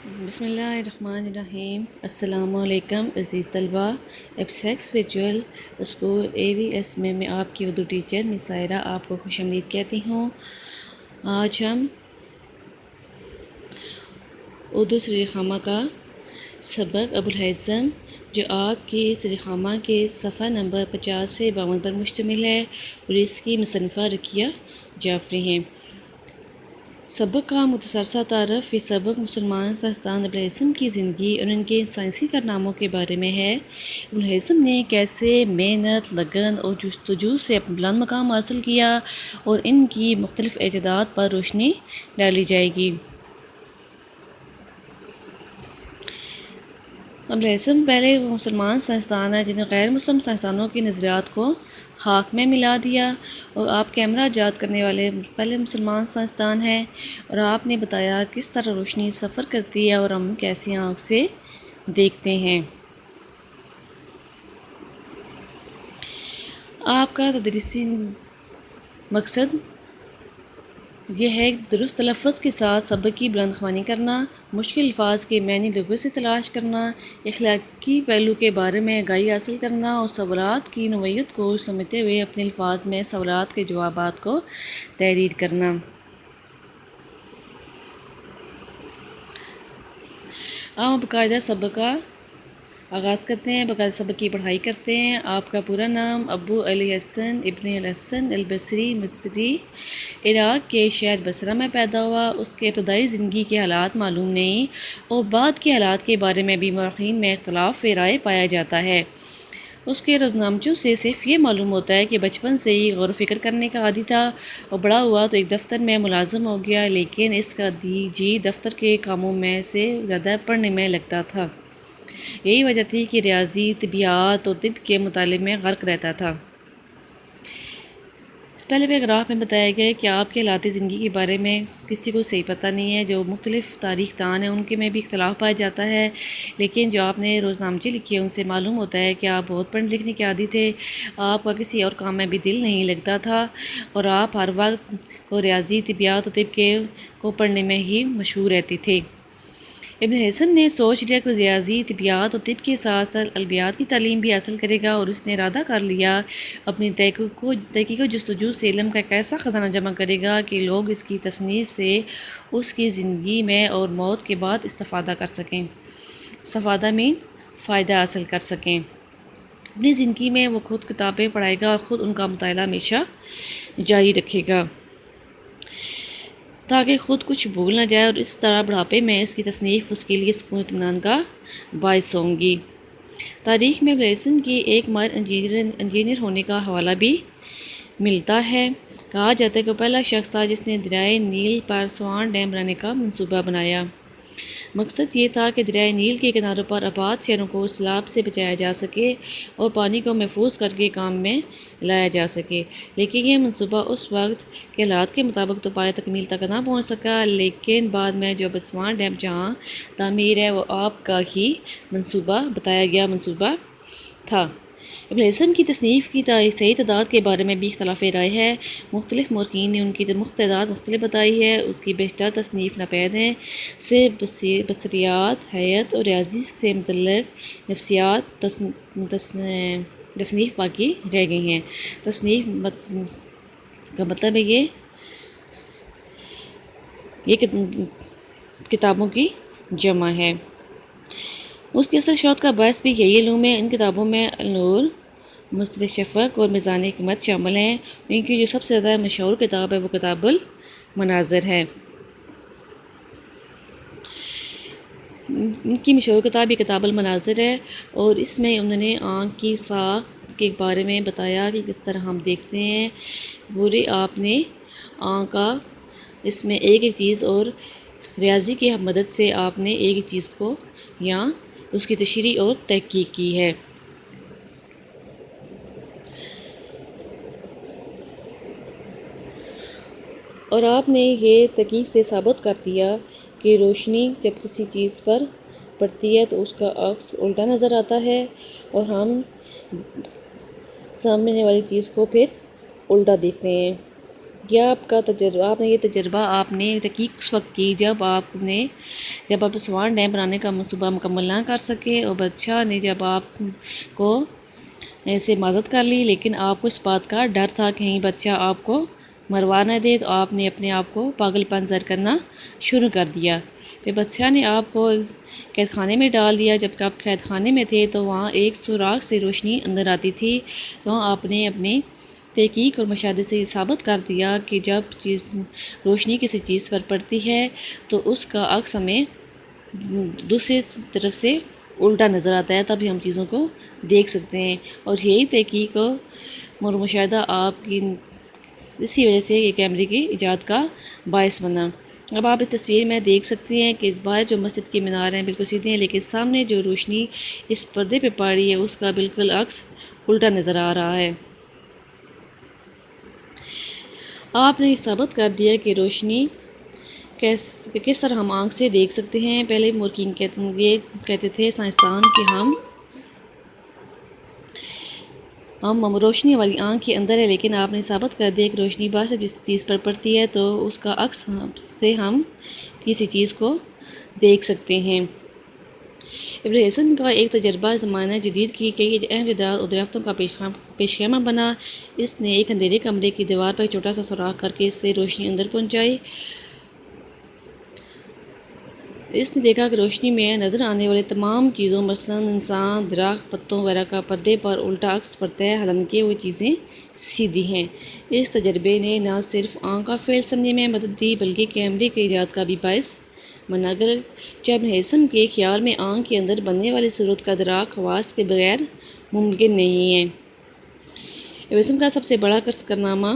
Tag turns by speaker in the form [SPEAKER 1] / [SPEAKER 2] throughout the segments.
[SPEAKER 1] بسم اللہ الرحمن الرحیم۔ السلام علیکم عزیز طلبہ، ایپسیکس ویژول اسکول AVS میں آپ کی اردو ٹیچر نصائرہ آپ کو خوش آمدید کہتی ہوں۔ آج ہم اردو سریخامہ کا سبق ابوالہیثم جو آپ کی سریخامہ کے صفحہ نمبر 50 سے 52 پر مشتمل ہے اور اس کی مصنفہ رقیہ جعفری ہیں۔ سبق کا مختصر سا تعارف یہ سبق مسلمان سائنسدان ابوالہیثم کی زندگی اور ان کے سائنسی کارناموں کے بارے میں ہے۔ ابوالہیثم نے کیسے محنت، لگن اور جستجو سے اپنا بلند مقام حاصل کیا اور ان کی مختلف ایجادات پر روشنی ڈالی جائے گی۔ ابوالہیثم پہلے وہ مسلمان سائنسدان ہیں جنہوں نے غیر مسلم سائنسدانوں کی نظریات کو خاک میں ملا دیا، اور آپ کیمرہ ایجاد کرنے والے پہلے مسلمان سائنسدان ہیں، اور آپ نے بتایا کس طرح روشنی سفر کرتی ہے اور ہم کیسی آنکھ سے دیکھتے ہیں۔ آپ کا تدریسی مقصد یہ ہے کہ درست تلفظ کے ساتھ سبق کی بلند خوانی کرنا، مشکل الفاظ کے معنی لغت سے تلاش کرنا، اخلاقی پہلو کے بارے میں آگاہی حاصل کرنا اور سوالات کی نوعیت کو سمجھتے ہوئے اپنے الفاظ میں سوالات کے جوابات کو تحریر کرنا۔ ہم باقاعدہ سبق کا آغاز کرتے ہیں، باقاعدہ سبق کی پڑھائی کرتے ہیں۔ آپ کا پورا نام ابو علی حسن ابن الحسن البصری مصری عراق کے شہر بصرہ میں پیدا ہوا۔ اس کے ابتدائی زندگی کے حالات معلوم نہیں اور بعد کے حالات کے بارے میں بھی مورخین میں اختلاف رائے پایا جاتا ہے۔ اس کے روزنامچوں سے صرف یہ معلوم ہوتا ہے کہ بچپن سے ہی غور و فکر کرنے کا عادی تھا اور بڑا ہوا تو ایک دفتر میں ملازم ہو گیا، لیکن اس کا جی دفتر کے کاموں میں سے زیادہ پڑھنے میں لگتا تھا۔ یہی وجہ تھی کہ ریاضی، طبیعیات اور طب کے مطالعے میں غرق رہتا تھا۔ اس پہلے پیراگراف میں بتایا گیا ہے کہ آپ کے حالات زندگی کے بارے میں کسی کو صحیح پتہ نہیں ہے۔ جو مختلف تاریخ دان ہیں ان کے میں بھی اختلاف پایا جاتا ہے، لیکن جو آپ نے روزنامچے لکھے ہیں ان سے معلوم ہوتا ہے کہ آپ بہت پڑھنے لکھنے کے عادی تھے، آپ کا کسی اور کام میں بھی دل نہیں لگتا تھا اور آپ ہر وقت کو ریاضی، طبیعیات اور طب کو پڑھنے میں ہی مشغول رہتے تھے۔ ابوالہیثم نے سوچ لیا کہ وہ ریاضی، طبیعیات اور طب کے ساتھ ساتھ ادبیات کی تعلیم بھی حاصل کرے گا، اور اس نے ارادہ کر لیا اپنی تحقیق و جستجو سے علم کا ایک ایسا خزانہ جمع کرے گا کہ لوگ اس کی تصنیف سے اس کی زندگی میں اور موت کے بعد استفادہ کر سکیں۔ استفادہ میں فائدہ حاصل کر سکیں۔ اپنی زندگی میں وہ خود کتابیں پڑھائے گا اور خود ان کا مطالعہ ہمیشہ جاری رکھے گا تاکہ خود کچھ بھول نہ جائے، اور اس طرح بڑھاپے میں اس کی تصنیف اس کے لیے سکون اطمینان کا باعث ہوں گی۔ تاریخ میں ابوالہیثم کی ایک ماہر انجینئر ہونے کا حوالہ بھی ملتا ہے۔ کہا جاتا ہے کہ وہ پہلا شخص تھا جس نے دریائے نیل پر سوان ڈیم بنانے کا منصوبہ بنایا۔ مقصد یہ تھا کہ دریائے نیل کے کناروں پر آباد شہروں کو سیلاب سے بچایا جا سکے اور پانی کو محفوظ کر کے کام میں لایا جا سکے، لیکن یہ منصوبہ اس وقت کے حالات کے مطابق تو پایہ تکمیل تک نہ پہنچ سکا۔ لیکن بعد میں جو اب سوان ڈیم جہاں تعمیر ہے وہ آپ کا ہی منصوبہ بتایا گیا منصوبہ تھا۔ ابوالہیثم کی تصنیف کی صحیح تعداد کے بارے میں بھی اختلاف رائے ہے۔ مختلف مورخین نے ان کی تعداد مختلف بتائی ہے۔ اس کی بیشتر تصنیف ناپید ہیں، صرف بصریات، حیات اور ریاضی سے متعلق نفسیات تصنیف باقی رہ گئی ہیں۔ تصنیف کا مطلب ہے یہ کتابوں کی جمع ہے۔ اس کی اصل شہرت کا باعث بھی یہی علوم ہے۔ ان کتابوں میں النور، مصدر شفق اور میزان حکمت شامل ہیں۔ ان کی جو سب سے زیادہ مشہور کتاب ہے وہ کتاب المناظر ہے۔ ان کی مشہور کتاب یہ کتاب المناظر ہے، اور اس میں انہوں نے آنکھ کی ساخت کے بارے میں بتایا کہ کس طرح ہم دیکھتے ہیں۔ پورے آپ نے آنکھ کا اس میں ایک ایک چیز اور ریاضی کی مدد سے آپ نے ایک ایک چیز کو یہاں اس کی تشریح اور تحقیق کی ہے۔ اور آپ نے یہ تحقیق سے ثابت کر دیا کہ روشنی جب کسی چیز پر پڑتی ہے تو اس کا عکس الٹا نظر آتا ہے، اور ہم سامنے والی چیز کو پھر الٹا دیکھتے ہیں۔ یہ آپ کا تجربہ، یہ تجربہ آپ نے تحقیق اس وقت کی جب آپ سوان ڈیم بنانے کا منصوبہ مکمل نہ کر سکے، اور بادشاہ نے جب آپ کو سے معذرت کر لی، لیکن آپ کو اس بات کا ڈر تھا کہ کہیں بادشاہ آپ کو مروا نہ دے، تو آپ نے اپنے آپ کو پاگل پن ظاہر کرنا شروع کر دیا۔ پھر بادشاہ نے آپ کو قید خانے میں ڈال دیا۔ جب آپ قید خانے میں تھے تو وہاں ایک سوراخ سے روشنی اندر آتی تھی، تو آپ نے اپنے تحقیق اور مشاہدے سے یہ ثابت کر دیا کہ جب روشنی کسی چیز پر پڑتی ہے تو اس کا عکس ہمیں دوسری طرف سے الٹا نظر آتا ہے، تب ہم چیزوں کو دیکھ سکتے ہیں۔ اور یہی تحقیق اور مشاہدہ آپ کی اسی وجہ سے یہ کیمرے کی ایجاد کا باعث بنا۔ اب آپ اس تصویر میں دیکھ سکتے ہیں کہ اس باہر جو مسجد کی مینار ہیں بالکل سیدھے ہیں، لیکن سامنے جو روشنی اس پردے پہ پڑ رہی ہے اس کا بالکل عکس الٹا نظر آ رہا ہے۔ آپ نے ثابت کر دیا کہ روشنی کس طرح ہم آنکھ سے دیکھ سکتے ہیں۔ پہلے مورخین یہ کہتے تھے سائنسدان کہ ہم روشنی ہماری آنکھ کے اندر ہے، لیکن آپ نے ثابت کر دیا کہ روشنی باہر سے جس چیز پر پڑتی ہے تو اس کا عکس سے ہم کسی چیز کو دیکھ سکتے ہیں۔ ابن حزم کا ایک تجربہ زمانہ جدید کی کئی اہم جداد اور دریافتوں کا پیش خیمہ بنا۔ اس نے ایک اندھیرے کمرے کی دیوار پر ایک چھوٹا سا سوراخ کر کے اس سے روشنی اندر پہنچائی۔ اس نے دیکھا کہ روشنی میں نظر آنے والی تمام چیزوں مثلاً انسان، درخت، پتوں وغیرہ کا پردے پر الٹا عکس پڑتا ہے، حالانکہ وہ چیزیں سیدھی ہیں۔ اس تجربے نے نہ صرف آنکھ کا فعل سمجھنے میں مدد دی بلکہ کیمرے کی ایجاد کا بھی باعث بنا۔ اگرچہ ابن حزم کے خیال میں آنکھ کے اندر بننے والی صورت کا ادراک حواس کے بغیر ممکن نہیں ہے۔ ابن حزم کا سب سے بڑا کارنامہ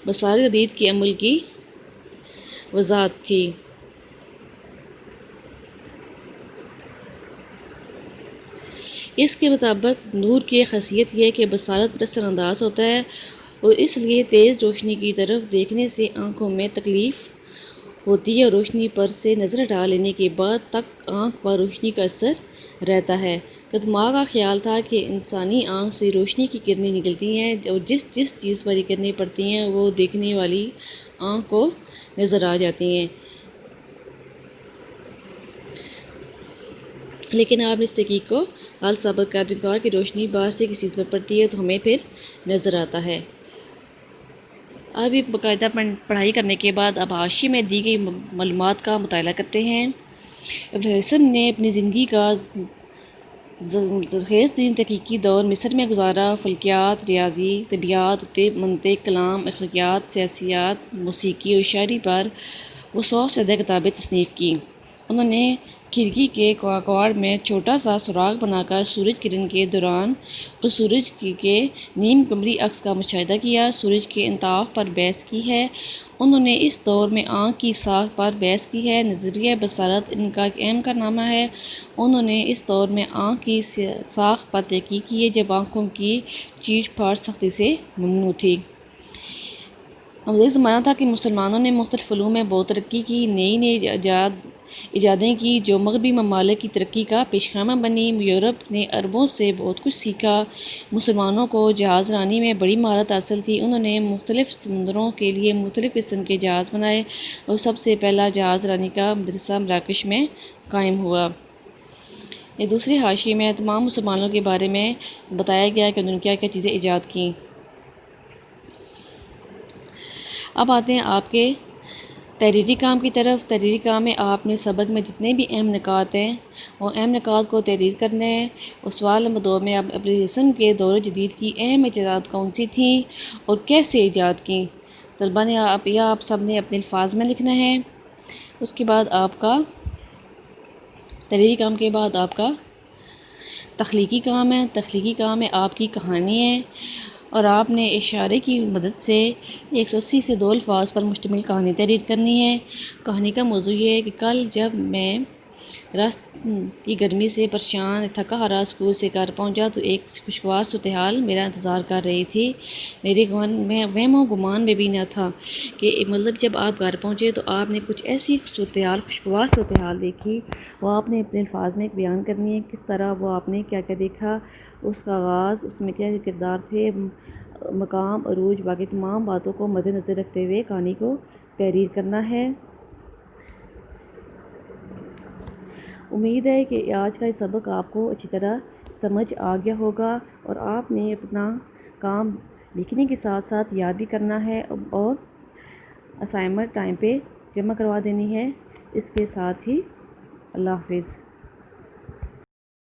[SPEAKER 1] بصارت جدید کے عمل کی وضاحت تھی۔ اس کے مطابق نور کی خاصیت یہ ہے کہ بصارت پر اثر انداز ہوتا ہے، اور اس لیے تیز روشنی کی طرف دیکھنے سے آنکھوں میں تکلیف ہوتی ہے، اور روشنی پر سے نظر ہٹا لینے کے بعد تک آنکھ پر روشنی کا اثر رہتا ہے۔ قدماء کا خیال تھا کہ انسانی آنکھ سے روشنی کی کرنیں نکلتی ہیں، اور جس چیز پر یہ کرنیں پڑتی ہیں وہ دیکھنے والی آنکھ کو نظر آ جاتی ہیں۔ لیکن آپ نے اس تحقیق کو غلط ثابت کر دیا کہ روشنی باہر سے کسی چیز پر پڑتی ہے تو ہمیں پھر نظر آتا ہے۔ اب ایک باقاعدہ پڑھائی کرنے کے بعد اب حاشیے میں دی گئی معلومات کا مطالعہ کرتے ہیں۔ ابن حزم نے اپنی زندگی کا زرخیز ترین تحقیقی دور مصر میں گزارا۔ فلکیات، ریاضی، طبیعیات، طب، منطق، کلام، اخلاقیات، سیاسیات، موسیقی اور شاعری پر وہ 100 سے زیادہ کتابیں تصنیف کیں۔ انہوں نے کھڑکی کے کواڑ میں چھوٹا سا سوراخ بنا کر سورج کرن کے دوران اور سورج کے نیم قمری عکس کا مشاہدہ کیا۔ سورج کے انعطاف پر بحث کی ہے۔ انہوں نے اس دور میں آنکھ کی ساخت پر بحث کی ہے۔ نظریہ بصارت ان کا ایک اہم کارنامہ ہے۔ انہوں نے اس دور میں آنکھ کی ساخت پر تحقیق کی ہے جب آنکھوں کی چیٹ پھاڑ سختی سے ممنوع تھی۔ ایک زمانہ تھا کہ مسلمانوں نے مختلف علوم میں بہت ترقی کی، نئی ایجادیں کی جو مغربی ممالک کی ترقی کا پیش خیمہ بنی۔ یورپ نے عربوں سے بہت کچھ سیکھا۔ مسلمانوں کو جہاز رانی میں بڑی مہارت حاصل تھی۔ انہوں نے مختلف سمندروں کے لیے مختلف قسم کے جہاز بنائے، اور سب سے پہلا جہاز رانی کا مدرسہ مراکش میں قائم ہوا۔ دوسری حاشیے میں تمام مسلمانوں کے بارے میں بتایا گیا کہ انہوں نے کیا کیا چیزیں ایجاد کیں۔ اب آتے ہیں آپ کے تحریری کام کی طرف۔ تحریری کام میں آپ نے سبق میں جتنے بھی اہم نکات ہیں وہ اہم نکات کو تحریر کرنا ہے۔ اور سوال نمبر 2 میں ابن حزم کے دور جدید کی اہم ایجادات کون سی تھیں اور کیسے ایجاد کیں؟ طلباء نے آپ سب نے اپنے الفاظ میں لکھنا ہے۔ اس کے بعد آپ کا تحریری کام کے بعد آپ کا تخلیقی کام ہے۔ تخلیقی کام میں آپ کی کہانی ہے، اور آپ نے اشارے کی مدد سے 180 سے 2 الفاظ پر مشتمل کہانی تحریر کرنی ہے۔ کہانی کا موضوع یہ ہے کہ کل جب میں رات کی گرمی سے پریشان تھکا ہارا اسکول سے گھر پہنچا تو ایک خوشگوار صورتحال میرا انتظار کر رہی تھی۔ میرے وہم و گمان میں بھی نہ تھا کہ مطلب جب آپ گھر پہنچے تو آپ نے کچھ ایسی خوشگوار صورتحال دیکھی، وہ آپ نے اپنے الفاظ میں بیان کرنی ہے۔ کس طرح وہ آپ نے کیا کیا دیکھا، اس کا آغاز، اس میں کیا کردار تھے، مقام، عروج، باقی تمام باتوں کو مد نظر رکھتے ہوئے کہانی کو تحریر کرنا ہے۔ امید ہے کہ آج کا یہ سبق آپ کو اچھی طرح سمجھ آ گیا ہوگا اور آپ نے اپنا کام لکھنے کے ساتھ ساتھ یاد بھی کرنا ہے اور اسائنمنٹ ٹائم پہ جمع کروا دینی ہے۔ اس کے ساتھ ہی اللہ حافظ۔